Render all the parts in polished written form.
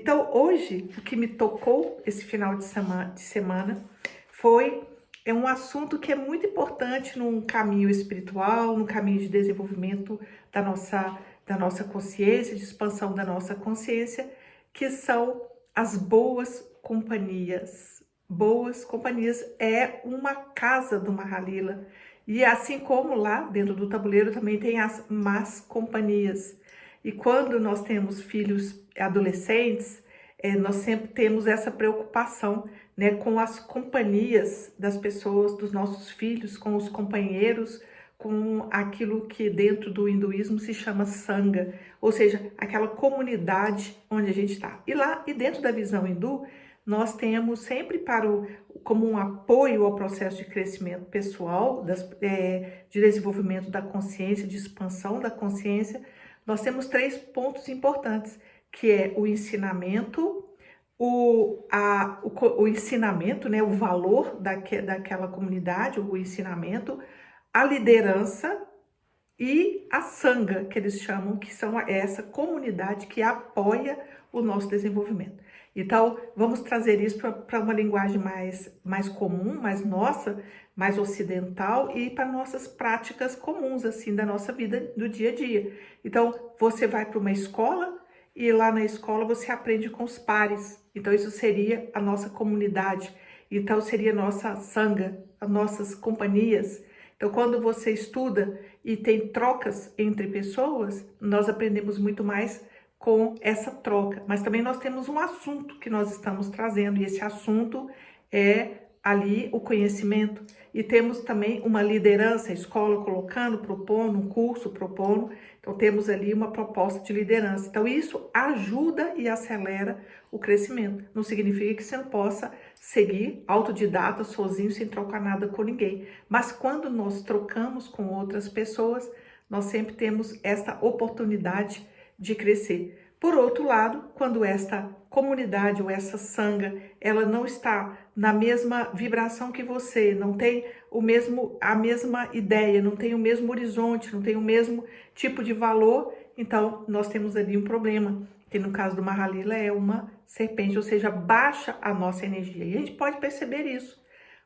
Então, hoje, o que me tocou esse final de semana é um assunto que é muito importante num caminho espiritual, no caminho de desenvolvimento da nossa consciência, de expansão da nossa consciência, que são as boas companhias. Boas companhias é uma casa do Mahalila. E assim como lá dentro do tabuleiro também tem as más companhias. E quando nós temos filhos adolescentes, nós sempre temos essa preocupação, né, com as companhias das pessoas, dos nossos filhos, com os companheiros, com aquilo que dentro do hinduísmo se chama sangha, ou seja, aquela comunidade onde a gente está. E dentro da visão hindu, nós temos sempre como um apoio ao processo de crescimento pessoal, de desenvolvimento da consciência, de expansão da consciência, nós temos 3 pontos importantes, que é o ensinamento, o ensinamento, né, o valor daquela comunidade, o ensinamento, a liderança e a sangha, que eles chamam, que são essa comunidade que apoia o nosso desenvolvimento. Então, vamos trazer isso para uma linguagem mais comum, mais nossa, mais ocidental e para nossas práticas comuns, assim, da nossa vida do dia a dia. Então, você vai para uma escola e lá na escola você aprende com os pares. Então, isso seria a nossa comunidade. Então, seria a nossa sangha, as nossas companhias. Então, quando você estuda e tem trocas entre pessoas, nós aprendemos muito mais com essa troca. Mas também nós temos um assunto que nós estamos trazendo, e esse assunto é ali o conhecimento. E temos também uma liderança, a escola colocando, propondo, um curso propondo. Então, temos ali uma proposta de liderança. Então, isso ajuda e acelera o crescimento. Não significa que você não possa seguir autodidata, sozinho, sem trocar nada com ninguém. Mas quando nós trocamos com outras pessoas, nós sempre temos esta oportunidade de crescer. Por outro lado, quando esta comunidade ou essa sangha, ela não está na mesma vibração que você, não tem a mesma ideia, não tem o mesmo horizonte, não tem o mesmo tipo de valor, então nós temos ali um problema, que no caso do Mahalila é uma serpente, ou seja, baixa a nossa energia. E a gente pode perceber isso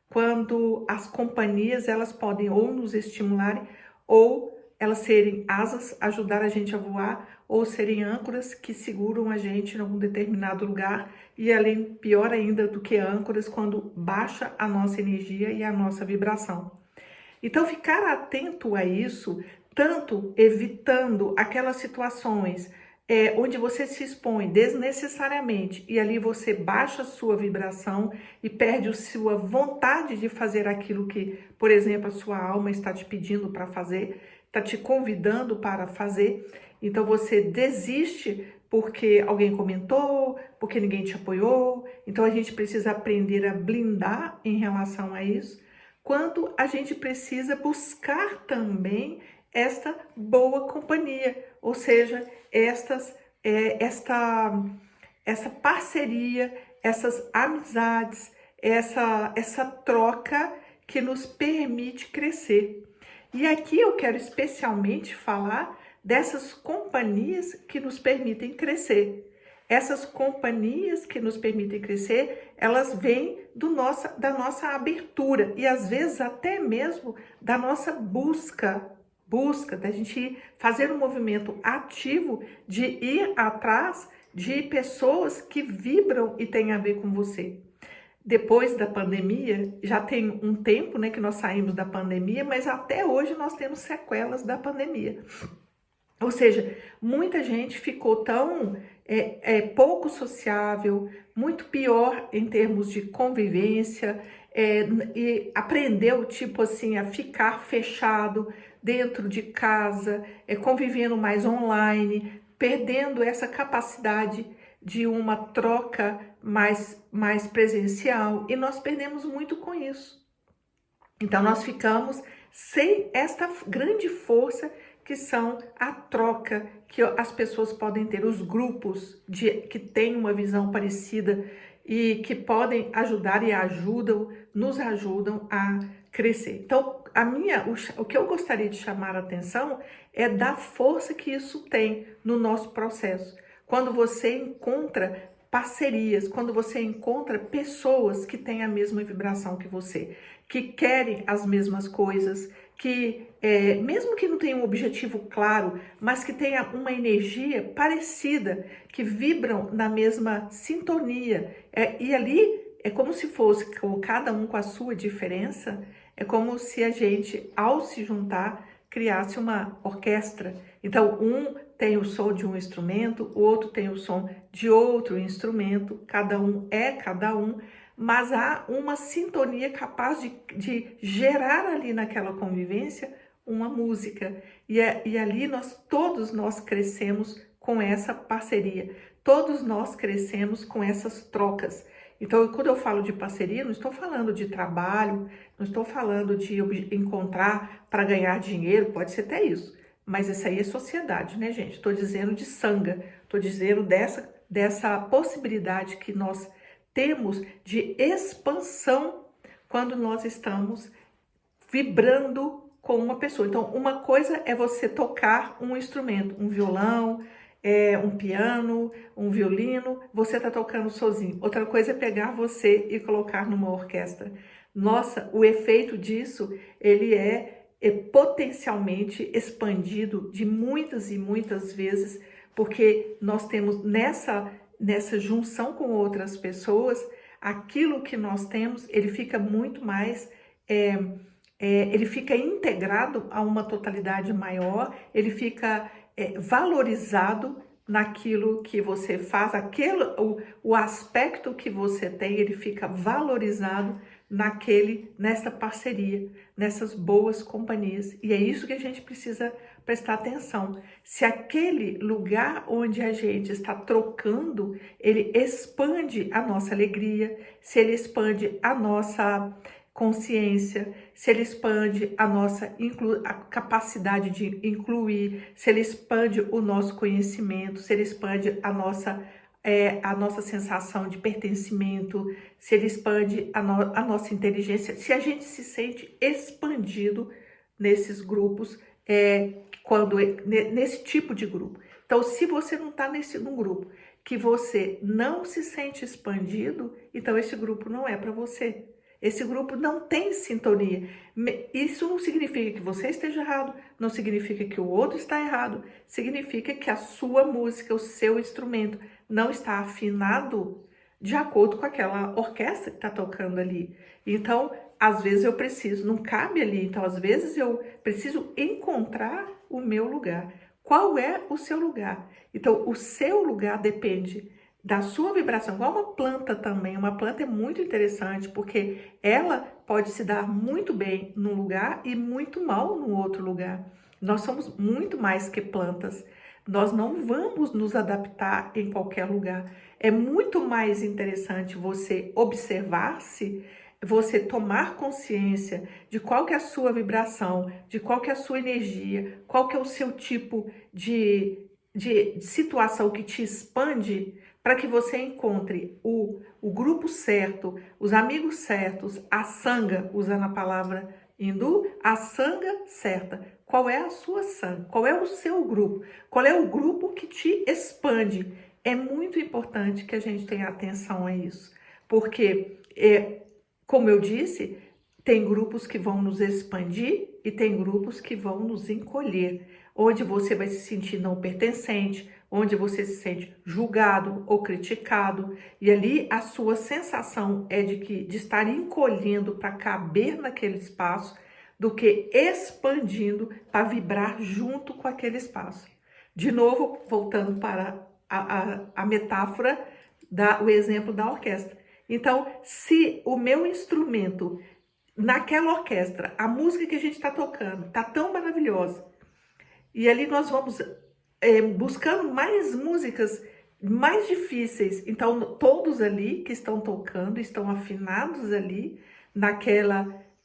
quando as companhias, elas podem ou nos estimularem ou elas serem asas, ajudar a gente a voar, ou serem âncoras que seguram a gente em algum determinado lugar, e além, pior ainda do que âncoras, quando baixa a nossa energia e a nossa vibração. Então, ficar atento a isso, tanto evitando aquelas situações onde você se expõe desnecessariamente e ali você baixa a sua vibração e perde a sua vontade de fazer aquilo que, por exemplo, a sua alma está te pedindo para fazer, está te convidando para fazer. Então você desiste porque alguém comentou, porque ninguém te apoiou. Então a gente precisa aprender a blindar em relação a isso, quando a gente precisa buscar também esta boa companhia, ou seja, essa parceria, essas amizades, essa troca que nos permite crescer. E aqui eu quero especialmente falar dessas companhias que nos permitem crescer. Essas companhias que nos permitem crescer, elas vêm da nossa abertura e às vezes até mesmo da nossa busca, da gente fazer um movimento ativo de ir atrás de pessoas que vibram e têm a ver com você. Depois da pandemia, já tem um tempo, né, que nós saímos da pandemia, mas até hoje nós temos sequelas da pandemia. Ou seja, muita gente ficou tão pouco sociável, muito pior em termos de convivência, e aprendeu, tipo assim, a ficar fechado dentro de casa, convivendo mais online, perdendo essa capacidade de uma troca mais presencial, e nós perdemos muito com isso. Então, nós ficamos sem esta grande força que são a troca que as pessoas podem ter, os grupos que têm uma visão parecida e que podem ajudar e nos ajudam a crescer. Então, o que eu gostaria de chamar a atenção é da força que isso tem no nosso processo. Quando você encontra parcerias, quando você encontra pessoas que têm a mesma vibração que você, que querem as mesmas coisas, que mesmo que não tenham um objetivo claro, mas que tenha uma energia parecida, que vibram na mesma sintonia. E ali é como se fosse, com cada um com a sua diferença, é como se a gente, ao se juntar, criasse uma orquestra. Então, um tem o som de um instrumento, o outro tem o som de outro instrumento, cada um é cada um, mas há uma sintonia capaz de gerar ali naquela convivência uma música. E ali todos nós crescemos com essa parceria, todos nós crescemos com essas trocas. Então, quando eu falo de parceria, não estou falando de trabalho, não estou falando de encontrar para ganhar dinheiro, pode ser até isso, mas isso aí é sociedade, né, gente? Estou dizendo de sanga, estou dizendo dessa possibilidade que nós temos de expansão quando nós estamos vibrando com uma pessoa. Então, uma coisa é você tocar um instrumento, um violão, um piano, um violino, você está tocando sozinho. Outra coisa é pegar você e colocar numa orquestra. Nossa, o efeito disso, ele é potencialmente expandido de muitas e muitas vezes, porque nós temos nessa junção com outras pessoas, aquilo que nós temos, ele fica muito mais... ele fica integrado a uma totalidade maior, ele fica valorizado naquilo que você faz, o aspecto que você tem, ele fica valorizado nessa parceria, nessas boas companhias. E é isso que a gente precisa prestar atenção. Se aquele lugar onde a gente está trocando, ele expande a nossa alegria, se ele expande a nossa consciência, se ele expande a capacidade de incluir, se ele expande o nosso conhecimento, se ele expande a nossa sensação de pertencimento, se ele expande a nossa inteligência, se a gente se sente expandido nesses grupos, nesse tipo de grupo. Então, se você não está num grupo que você não se sente expandido, então esse grupo não é para você. Esse grupo não tem sintonia. Isso não significa que você esteja errado, não significa que o outro está errado, significa que a sua música, o seu instrumento não está afinado de acordo com aquela orquestra que está tocando ali. Então, às vezes eu preciso, não cabe ali, então às vezes eu preciso encontrar o meu lugar. Qual é o seu lugar? Então, o seu lugar depende da sua vibração, igual uma planta também. Uma planta é muito interessante porque ela pode se dar muito bem num lugar e muito mal num outro lugar. Nós somos muito mais que plantas. Nós não vamos nos adaptar em qualquer lugar. É muito mais interessante você observar-se, você tomar consciência de qual que é a sua vibração, de qual que é a sua energia, qual que é o seu tipo de situação que te expande, para que você encontre o grupo certo, os amigos certos, a sanga, usando a palavra hindu, a sanga certa. Qual é a sua sanga? Qual é o seu grupo? Qual é o grupo que te expande? É muito importante que a gente tenha atenção a isso, porque, como eu disse, tem grupos que vão nos expandir e tem grupos que vão nos encolher, onde você vai se sentir não pertencente, onde você se sente julgado ou criticado, e ali a sua sensação é de estar encolhendo para caber naquele espaço, do que expandindo para vibrar junto com aquele espaço. De novo, voltando para a metáfora, o exemplo da orquestra. Então, se o meu instrumento, naquela orquestra, a música que a gente está tocando está tão maravilhosa, e ali nós vamos buscando mais músicas mais difíceis. Então, todos ali que estão tocando, estão afinados ali,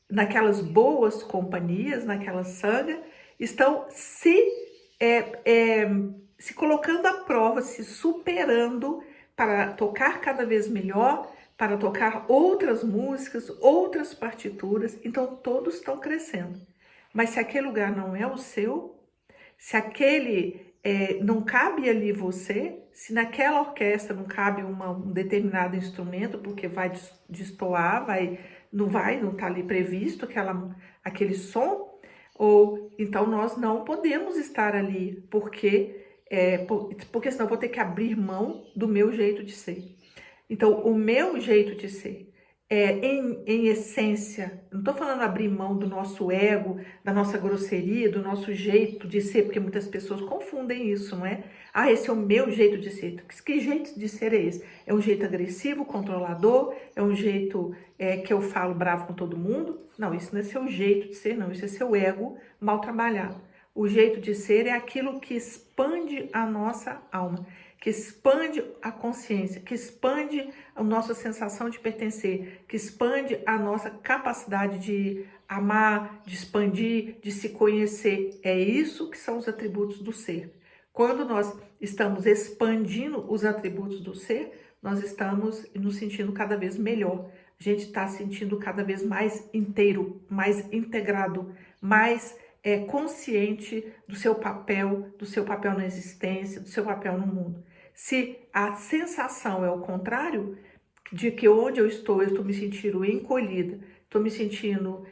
naquelas boas companhias, naquela sanga, estão se colocando à prova, se superando para tocar cada vez melhor, para tocar outras músicas, outras partituras. Então, todos estão crescendo. Mas se aquele lugar não é o seu, se aquele não cabe ali você, se naquela orquestra não cabe um determinado instrumento, porque vai destoar, não tá ali previsto aquele som, ou então nós não podemos estar ali, porque senão eu vou ter que abrir mão do meu jeito de ser. Então, o meu jeito de ser em essência, não estou falando abrir mão do nosso ego, da nossa grosseria, do nosso jeito de ser, porque muitas pessoas confundem isso, não é? Ah, esse é o meu jeito de ser. Que jeito de ser é esse? É um jeito agressivo, controlador? É um jeito que eu falo bravo com todo mundo? Não, isso não é seu jeito de ser, não. Isso é seu ego mal trabalhado. O jeito de ser é aquilo que expande a nossa alma, que expande a consciência, que expande a nossa sensação de pertencer, que expande a nossa capacidade de amar, de expandir, de se conhecer. É isso que são os atributos do ser. Quando nós estamos expandindo os atributos do ser, nós estamos nos sentindo cada vez melhor. A gente está se sentindo cada vez mais inteiro, mais integrado, mais consciente do seu papel na existência, do seu papel no mundo. Se a sensação é o contrário, de que onde eu estou me sentindo encolhida, estou me sentindo,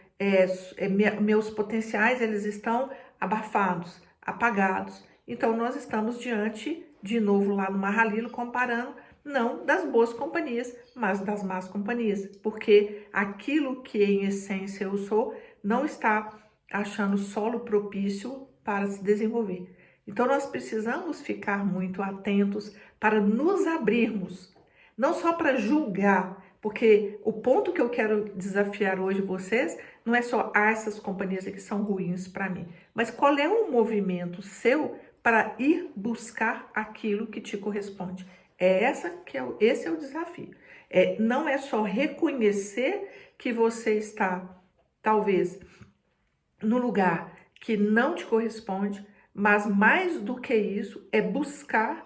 meus potenciais, eles estão abafados, apagados. Então, nós estamos diante, de novo lá no Mahalila, comparando, não das boas companhias, mas das más companhias, porque aquilo que em essência eu sou, não está achando solo propício para se desenvolver. Então, nós precisamos ficar muito atentos para nos abrirmos, não só para julgar, porque o ponto que eu quero desafiar hoje vocês não é só, essas companhias aqui são ruins para mim, mas qual é o movimento seu para ir buscar aquilo que te corresponde. Esse é o desafio. Não é só reconhecer que você está, talvez, no lugar que não te corresponde, mas mais do que isso, é buscar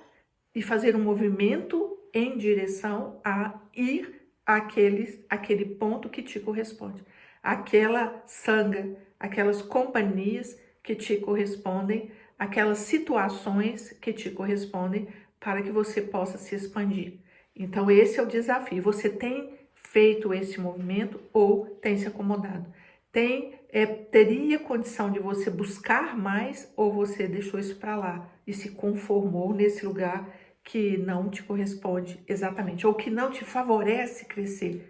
e fazer um movimento em direção a ir àquele ponto que te corresponde. Aquela sanga, aquelas companhias que te correspondem, aquelas situações que te correspondem para que você possa se expandir. Então, esse é o desafio. Você tem feito esse movimento ou tem se acomodado? Teria condição de você buscar mais ou você deixou isso para lá e se conformou nesse lugar que não te corresponde exatamente, ou que não te favorece crescer,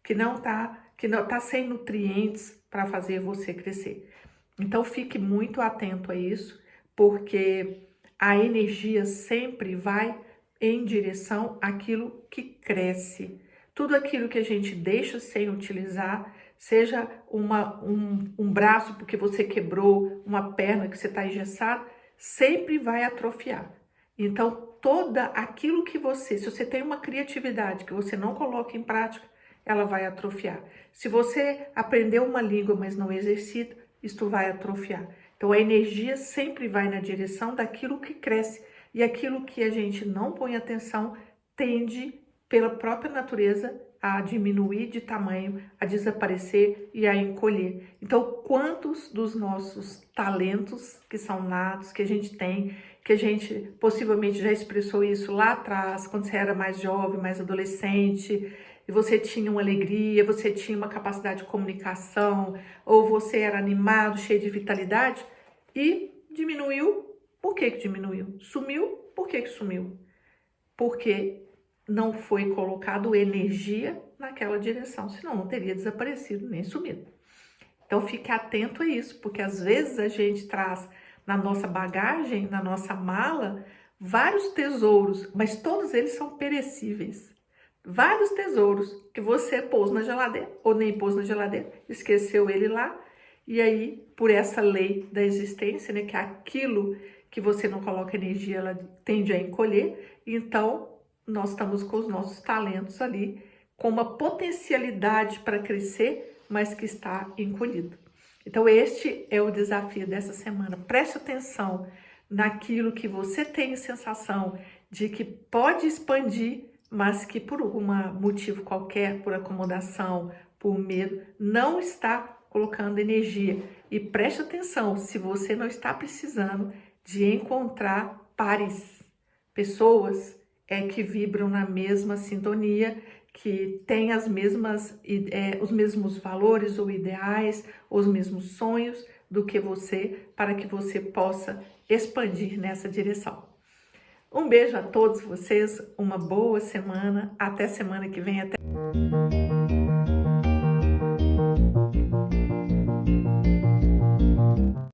que não tá sem nutrientes para fazer você crescer. Então fique muito atento a isso, porque a energia sempre vai em direção àquilo que cresce. Tudo aquilo que a gente deixa sem utilizar, seja um braço porque você quebrou, uma perna que você está engessado, sempre vai atrofiar. Então, aquilo que se você tem uma criatividade que você não coloca em prática, ela vai atrofiar. Se você aprendeu uma língua, mas não exercita, isto vai atrofiar. Então, a energia sempre vai na direção daquilo que cresce. E aquilo que a gente não põe atenção tende, pela própria natureza, a diminuir de tamanho, a desaparecer e a encolher. Então, quantos dos nossos talentos que são natos, que a gente tem, que a gente possivelmente já expressou isso lá atrás, quando você era mais jovem, mais adolescente, e você tinha uma alegria, você tinha uma capacidade de comunicação, ou você era animado, cheio de vitalidade, e diminuiu. Por que diminuiu? Sumiu. Por que sumiu? Porque não foi colocado energia naquela direção, senão não teria desaparecido nem sumido. Então fique atento a isso, porque às vezes a gente traz na nossa bagagem, na nossa mala, vários tesouros, mas todos eles são perecíveis. Vários tesouros que você pôs na geladeira, ou nem pôs na geladeira, esqueceu ele lá, e aí, por essa lei da existência, né, que é aquilo que você não coloca energia, ela tende a encolher, então nós estamos com os nossos talentos ali, com uma potencialidade para crescer, mas que está encolhido. Então este é o desafio dessa semana. Preste atenção naquilo que você tem sensação de que pode expandir, mas que por algum motivo qualquer, por acomodação, por medo, não está colocando energia. E preste atenção, se você não está precisando, de encontrar pares, pessoas que vibram na mesma sintonia, que têm os mesmos valores ou ideais, os mesmos sonhos do que você, para que você possa expandir nessa direção. Um beijo a todos vocês, uma boa semana, até semana que vem. Até...